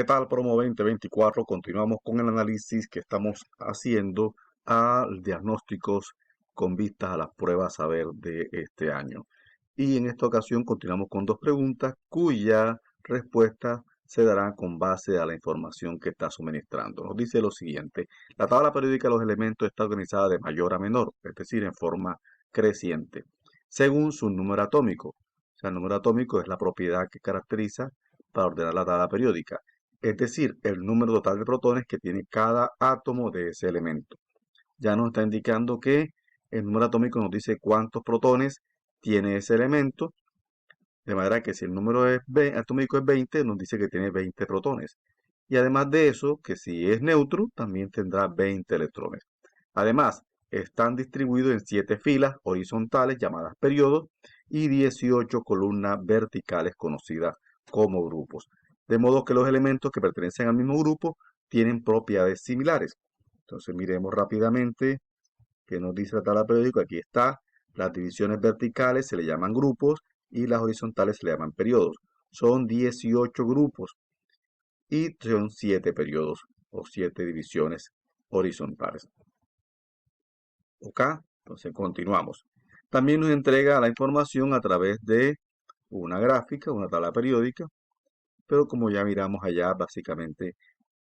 ¿Qué tal, Promo 2024? Continuamos con el análisis que estamos haciendo a diagnósticos con vistas a las pruebas a ver de este año. Y en esta ocasión continuamos con dos preguntas cuya respuesta se dará con base a la información que está suministrando. Nos dice lo siguiente: la tabla periódica de los elementos está organizada de mayor a menor, es decir, en forma creciente, según su número atómico. O sea, el número atómico es la propiedad que caracteriza para ordenar la tabla periódica, es decir, el número total de protones que tiene cada átomo de ese elemento. Ya nos está indicando que el número atómico nos dice cuántos protones tiene ese elemento, de manera que si el número atómico es 20, nos dice que tiene 20 protones. Y además de eso, que si es neutro, también tendrá 20 electrones. Además, están distribuidos en 7 filas horizontales llamadas periodos y 18 columnas verticales conocidas como grupos. De modo que los elementos que pertenecen al mismo grupo tienen propiedades similares. Entonces miremos rápidamente qué nos dice la tabla periódica. Aquí está. Las divisiones verticales se le llaman grupos y las horizontales se le llaman periodos. Son 18 grupos y son 7 periodos o 7 divisiones horizontales. ¿Ok? Entonces continuamos. También nos entrega la información a través de una gráfica, una tabla periódica, pero como ya miramos allá, básicamente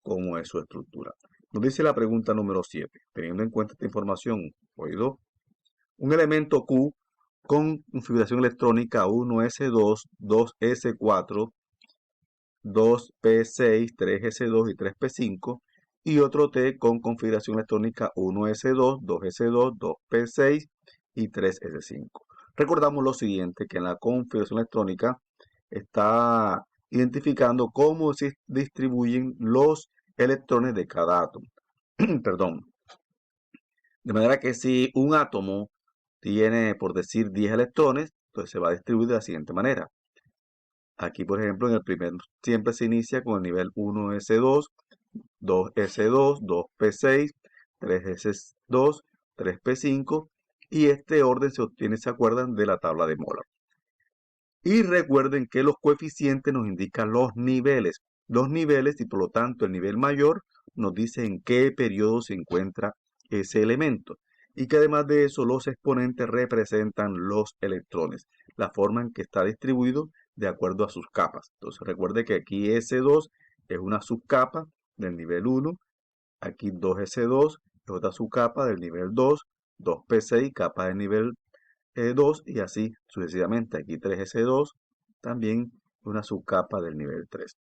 cómo es su estructura. Nos dice la pregunta número 7. Teniendo en cuenta esta información, oído, un elemento Q con configuración electrónica 1s2, 2s4, 2p6, 3s2 y 3p5, y otro T con configuración electrónica 1s2, 2s2, 2p6 y 3s5. Recordamos lo siguiente, que en la configuración electrónica está identificando cómo se distribuyen los electrones de cada átomo. Perdón. De manera que si un átomo tiene, por decir, 10 electrones, entonces se va a distribuir de la siguiente manera. Aquí, por ejemplo, en el primer siempre se inicia con el nivel 1s2, 2s2, 2p6, 3s2, 3p5, y este orden se obtiene, ¿se acuerdan?, de la tabla de Molar. Y recuerden que los coeficientes nos indican los niveles. Los niveles, y por lo tanto el nivel mayor nos dice en qué periodo se encuentra ese elemento. Y que además de eso los exponentes representan los electrones, la forma en que está distribuido de acuerdo a sus capas. Entonces recuerde que aquí S2 es una subcapa del nivel 1, aquí 2S2 es otra subcapa del nivel 2, 2P6 capa del nivel 2 y así sucesivamente. Aquí 3S2 también una subcapa del nivel 3.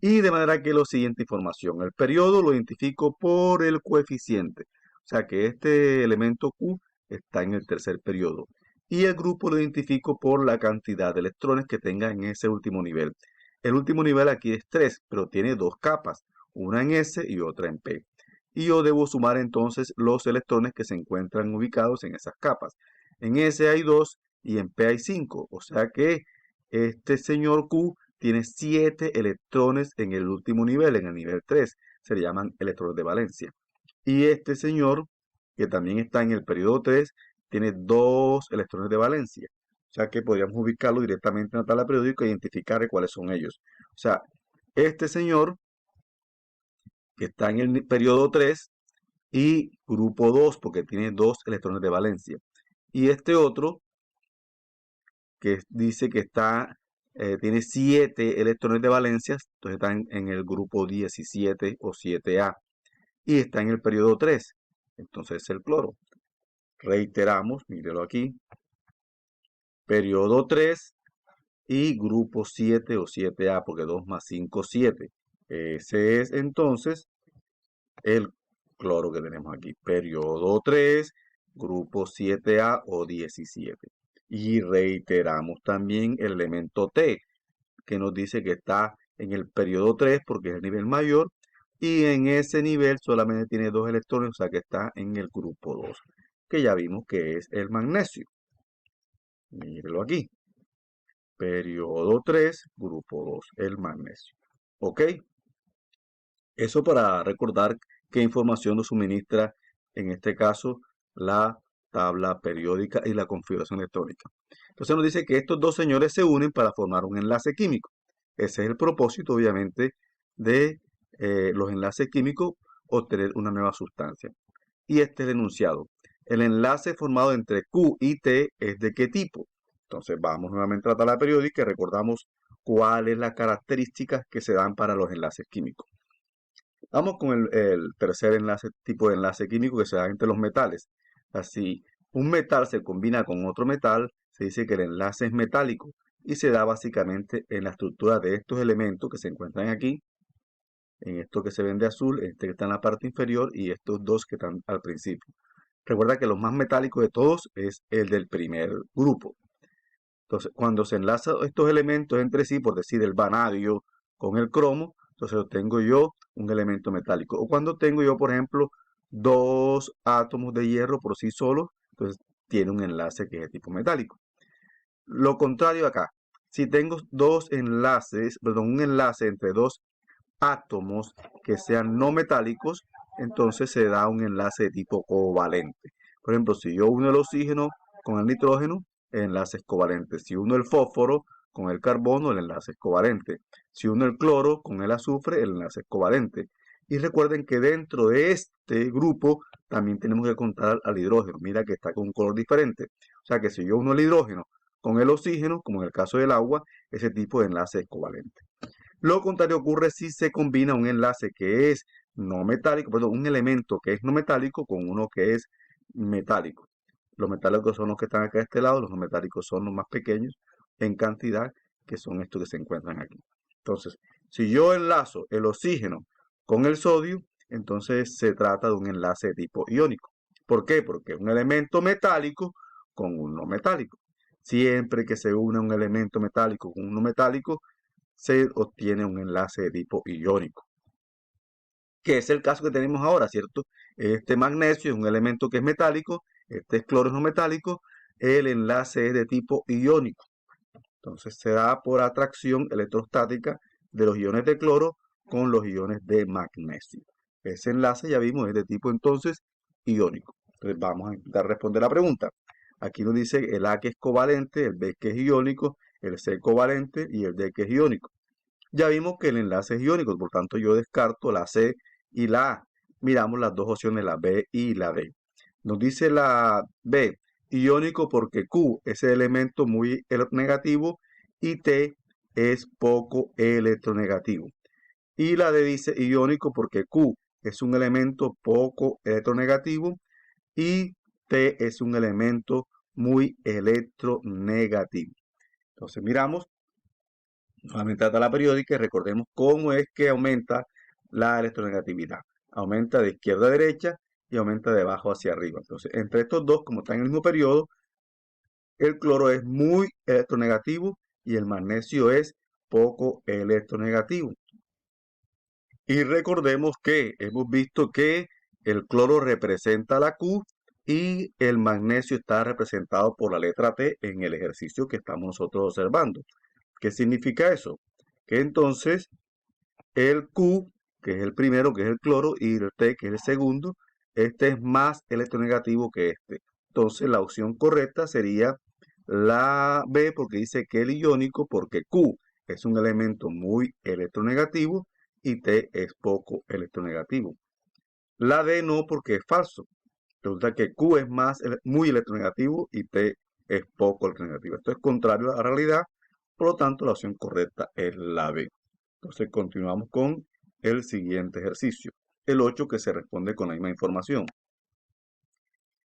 Y de manera que la siguiente información, el periodo lo identifico por el coeficiente. O sea que este elemento Q está en el tercer periodo. Y el grupo lo identifico por la cantidad de electrones que tenga en ese último nivel. El último nivel aquí es 3, pero tiene dos capas, una en S y otra en P. Y yo debo sumar entonces los electrones que se encuentran ubicados en esas capas. En S hay 2 y en P hay 5. O sea que este señor Q tiene 7 electrones en el último nivel, en el nivel 3. Se le llaman electrones de valencia. Y este señor, que también está en el periodo 3, tiene 2 electrones de valencia. O sea que podríamos ubicarlo directamente en la tabla periódica e identificar cuáles son ellos. O sea, este señor, que está en el periodo 3, y grupo 2, porque tiene 2 electrones de valencia. Y este otro, que dice que tiene 7 electrones de valencia, entonces está en el grupo 17 o 7A. Y está en el periodo 3, entonces es el cloro. Reiteramos, mírelo aquí, periodo 3 y grupo 7 o 7A, porque 2 más 5, 7. Ese es entonces el cloro que tenemos aquí. Periodo 3, grupo 7A o 17. Y reiteramos también el elemento T, que nos dice que está en el periodo 3 porque es el nivel mayor. Y en ese nivel solamente tiene 2 electrones, o sea que está en el grupo 2, que ya vimos que es el magnesio. Mírenlo aquí. Periodo 3, grupo 2, el magnesio. ¿Ok? Eso para recordar qué información nos suministra, en este caso, la tabla periódica y la configuración electrónica. Entonces nos dice que estos dos señores se unen para formar un enlace químico. Ese es el propósito, obviamente, de los enlaces químicos, obtener una nueva sustancia. Y este es el enunciado. El enlace formado entre Q y T es de qué tipo. Entonces vamos nuevamente a la tabla periódica y recordamos cuáles las características que se dan para los enlaces químicos. Vamos con el tercer enlace, tipo de enlace químico que se da entre los metales. Así, un metal se combina con otro metal, se dice que el enlace es metálico y se da básicamente en la estructura de estos elementos que se encuentran aquí, en esto que se ven de azul, este que está en la parte inferior y estos dos que están al principio. Recuerda que los más metálicos de todos es el del primer grupo. Entonces, cuando se enlazan estos elementos entre sí, por decir el vanadio con el cromo, entonces obtengo yo un elemento metálico. O cuando tengo yo, por ejemplo, dos átomos de hierro por sí solos, entonces tiene un enlace que es de tipo metálico. Lo contrario acá, si tengo dos enlaces, perdón, un enlace entre dos átomos que sean no metálicos, entonces se da un enlace de tipo covalente. Por ejemplo, si yo uno el oxígeno con el nitrógeno, el enlace es covalente. Si uno el fósforo con el carbono, el enlace es covalente. Si uno el cloro con el azufre, el enlace es covalente. Y recuerden que dentro de este grupo también tenemos que contar al hidrógeno. Mira que está con un color diferente. O sea que si yo uno el hidrógeno con el oxígeno, como en el caso del agua, ese tipo de enlace es covalente. Lo contrario ocurre si se combina un enlace que es no metálico, perdón, un elemento que es no metálico con uno que es metálico. Los metálicos son los que están acá a este lado, los no metálicos son los más pequeños en cantidad, que son estos que se encuentran aquí. Entonces, si yo enlazo el oxígeno con el sodio, entonces se trata de un enlace de tipo iónico. ¿Por qué? Porque es un elemento metálico con un no metálico. Siempre que se une un elemento metálico con un no metálico, se obtiene un enlace de tipo iónico, que es el caso que tenemos ahora, ¿cierto? Este magnesio es un elemento que es metálico, este cloro es no metálico, el enlace es de tipo iónico. Entonces se da por atracción electrostática de los iones de cloro con los iones de magnesio. Ese enlace ya vimos es de tipo entonces iónico. Entonces vamos a intentar responder la pregunta. Aquí nos dice el A que es covalente, el B que es iónico, el C covalente y el D que es iónico. Ya vimos que el enlace es iónico, por tanto yo descarto la C y la A. Miramos las dos opciones, la B y la D. Nos dice la B, iónico porque Q es el elemento muy electronegativo y T es poco electronegativo. Y la D dice iónico porque Q es un elemento poco electronegativo y T es un elemento muy electronegativo. Entonces miramos nuevamente a la periódica y recordemos cómo es que aumenta la electronegatividad. Aumenta de izquierda a derecha y aumenta de abajo hacia arriba. Entonces, entre estos dos, como están en el mismo periodo, el cloro es muy electronegativo y el magnesio es poco electronegativo. Y recordemos que hemos visto que el cloro representa la Q y el magnesio está representado por la letra T en el ejercicio que estamos nosotros observando. ¿Qué significa eso? Que entonces el Q, que es el primero, que es el cloro, y el T, que es el segundo, este es más electronegativo que este. Entonces la opción correcta sería la B, porque dice que el iónico, porque Q es un elemento muy electronegativo y T es poco electronegativo. La D no, porque es falso. Resulta que Q es muy electronegativo y T es poco electronegativo. Esto es contrario a la realidad, por lo tanto la opción correcta es la B. Entonces continuamos con el siguiente ejercicio, el 8, que se responde con la misma información.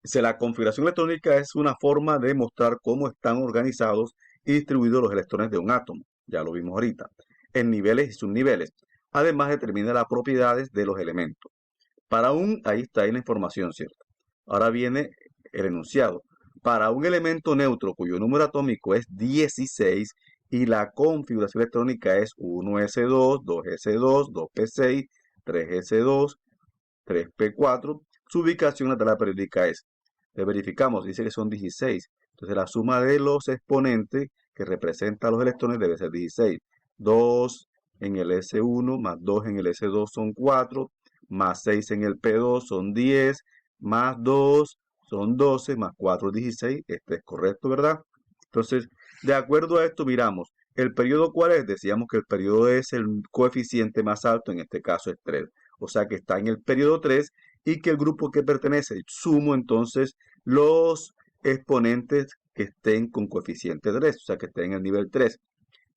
Dice, la configuración electrónica es una forma de mostrar cómo están organizados y distribuidos los electrones de un átomo, ya lo vimos ahorita, en niveles y subniveles. Además determina las propiedades de los elementos. Ahí está ahí la información, ¿cierto? Ahora viene el enunciado. Para un elemento neutro cuyo número atómico es 16 y la configuración electrónica es 1s2, 2s2, 2p6, 3s2, 3p4, su ubicación en la tabla periódica es. Le verificamos, dice que son 16. Entonces la suma de los exponentes que representa los electrones debe ser 16. 2 en el S1 más 2 en el S2 son 4, más 6 en el P2 son 10, más 2 son 12, más 4 es 16. Este es correcto, ¿verdad? Entonces, de acuerdo a esto, miramos. ¿El periodo cuál es? Decíamos que el periodo es el coeficiente más alto, en este caso es 3. O sea que está en el periodo 3 y que el grupo que pertenece, sumo entonces los exponentes que estén con coeficiente 3, o sea que estén en el nivel 3.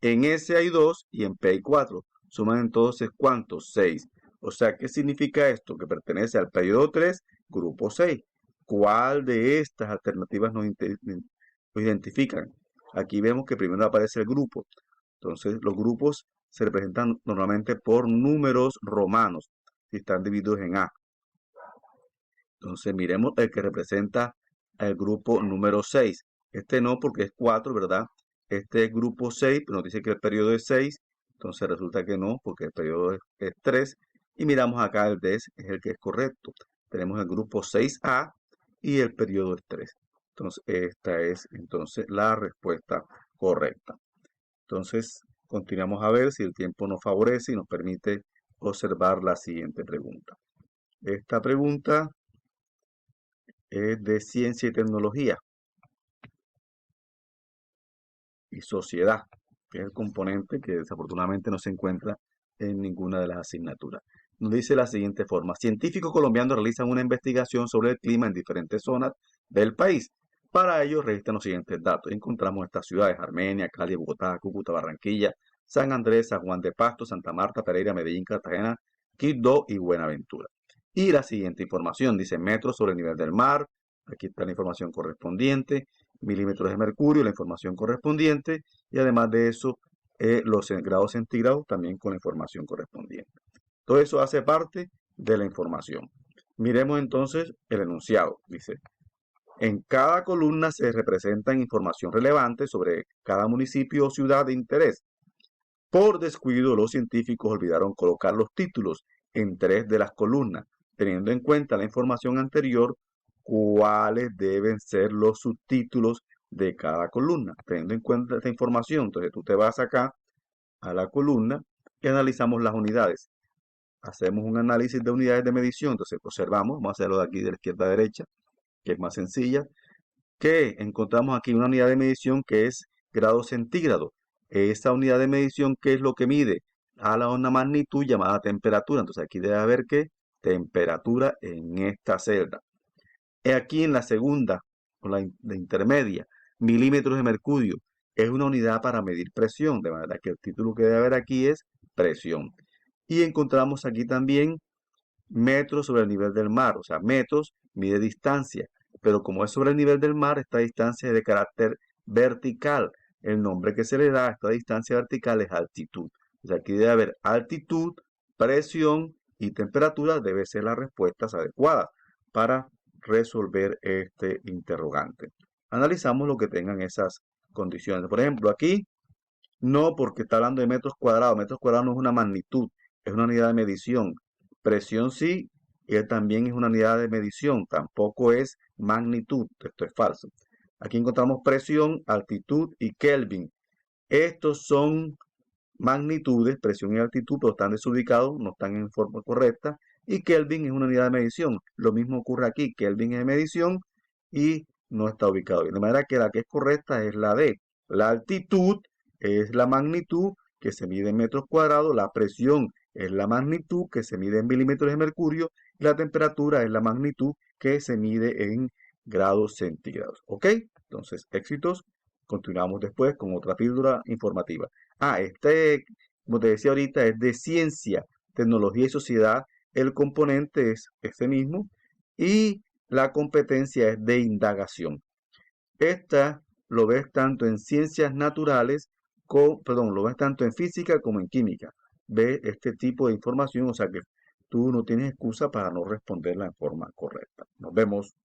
En S hay 2 y en P hay 4. Suman entonces ¿cuántos? 6. O sea, ¿qué significa esto? Que pertenece al periodo 3, grupo 6. ¿Cuál de estas alternativas nos identifican? Aquí vemos que primero aparece el grupo. Entonces, los grupos se representan normalmente por números romanos, si están divididos en A. Entonces, miremos el que representa el grupo número 6. Este no, porque es 4, ¿verdad? Este es grupo 6, pero nos dice que el periodo es 6. Entonces, resulta que no, porque el periodo es 3. Y miramos acá el D es el que es correcto. Tenemos el grupo 6A y el periodo es 3. Entonces, esta es entonces la respuesta correcta. Entonces, continuamos a ver si el tiempo nos favorece y nos permite observar la siguiente pregunta. Esta pregunta es de ciencia y tecnología y sociedad, que es el componente que desafortunadamente no se encuentra en ninguna de las asignaturas. Nos dice la siguiente forma: científicos colombianos realizan una investigación sobre el clima en diferentes zonas del país. Para ello registran los siguientes datos. Encontramos estas ciudades: Armenia, Cali, Bogotá, Cúcuta, Barranquilla, San Andrés, San Juan de Pasto, Santa Marta, Pereira, Medellín, Cartagena, Quibdó y Buenaventura. Y la siguiente información dice metros sobre el nivel del mar. Aquí está la información correspondiente. Milímetros de mercurio, la información correspondiente. Y además de eso, los grados centígrados también con la información correspondiente. Todo eso hace parte de la información. Miremos entonces el enunciado. Dice: en cada columna se representan información relevante sobre cada municipio o ciudad de interés. Por descuido, los científicos olvidaron colocar los títulos en 3 de las columnas. Teniendo en cuenta la información anterior, ¿cuáles deben ser los subtítulos de cada columna? Teniendo en cuenta esta información, entonces tú te vas acá a la columna y analizamos las unidades. Hacemos un análisis de unidades de medición, entonces observamos, vamos a hacerlo de aquí de la izquierda a derecha, que es más sencilla, que encontramos aquí una unidad de medición que es grado centígrado. Esta unidad de medición, ¿qué es lo que mide? A una magnitud llamada temperatura. Entonces aquí debe haber ¿qué? Temperatura en esta celda. Aquí en la segunda, o la intermedia, milímetros de mercurio, es una unidad para medir presión, de manera que el título que debe haber aquí es presión. Y encontramos aquí también metros sobre el nivel del mar, o sea, metros mide distancia, pero como es sobre el nivel del mar, esta distancia es de carácter vertical. El nombre que se le da a esta distancia vertical es altitud. O sea, aquí debe haber altitud, presión y temperatura, debe ser las respuestas adecuadas para resolver este interrogante. Analizamos lo que tengan esas condiciones. Por ejemplo, aquí no, porque está hablando de metros cuadrados. Metros cuadrados no es una magnitud, es una unidad de medición. Presión sí, y también es una unidad de medición, tampoco es magnitud. Esto es falso. Aquí encontramos presión, altitud y Kelvin. Estos son magnitudes, presión y altitud, pero están desubicados, no están en forma correcta. Y Kelvin es una unidad de medición. Lo mismo ocurre aquí. Kelvin es de medición y no está ubicado bien. De manera que la que es correcta es la D. La altitud es la magnitud que se mide en metros cuadrados. La presión es la magnitud que se mide en milímetros de mercurio. Y la temperatura es la magnitud que se mide en grados centígrados. ¿Ok? Entonces, éxitos. Continuamos después con otra píldora informativa. Como te decía ahorita, es de ciencia, tecnología y sociedad. El componente es este mismo y la competencia es de indagación. Esta lo ves tanto en ciencias naturales, lo ves tanto en física como en química. Ves este tipo de información, o sea que tú no tienes excusa para no responderla en forma correcta. Nos vemos.